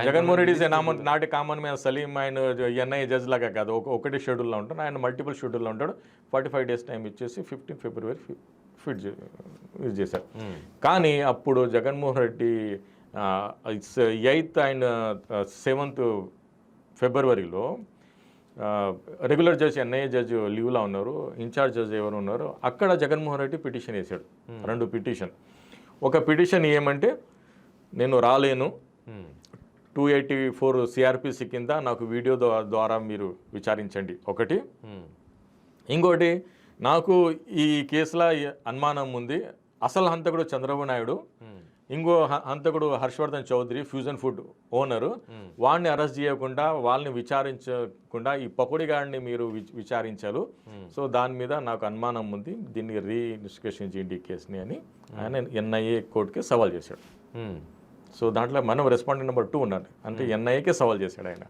జగన్మోహన్ రెడ్డి నాటి common man Salim ఆయన NIA judge లాగా కాదు, ఒకటి షెడ్యూల్లో ఉంటాడు, ఆయన మల్టిపుల్ షెడ్యూల్లో ఉంటాడు. 45 days టైం ఇచ్చేసి 15 February ఇది చేశారు. కానీ అప్పుడు Jaganmohan Reddy 8th and 7th Februaryలో రెగ్యులర్ జడ్జి ఎన్ఐఏ జడ్జి లీవ్లో ఉన్నారు, ఇన్ఛార్జ్ జడ్జి ఎవరు ఉన్నారు, అక్కడ జగన్మోహన్ రెడ్డి పిటిషన్ వేశాడు. 2 పిటిషన్. ఒక పిటిషన్ ఏమంటే నేను రాలేను, 284 CRPC కింద నాకు వీడియో ద్వారా మీరు విచారించండి ఒకటి. ఇంకోటి నాకు ఈ కేసులో అనుమానం ఉంది, అసలు హంతకుడు చంద్రబాబు నాయుడు, ఇంకో హంతకుడు Harshavardhan Chowdary fusion food owner, వాడిని అరెస్ట్ చేయకుండా వాళ్ళని విచారించకుండా ఈ పకోడీ గాడిని మీరు విచారించారు. సో దాని మీద నాకు అనుమానం ఉంది, దీన్ని రీఇన్వెస్టిగేషన్ చేయండి ఈ కేసుని అని ఆయన ఎన్ఐఏ కోర్టుకి సవాల్ చేశాడు. సో దాంట్లో మనం రెస్పాండెంట్ నెంబర్ 2 ఉన్నాడు, అంటే ఎన్ఐఏకే సవాల్ చేశాడు ఆయన.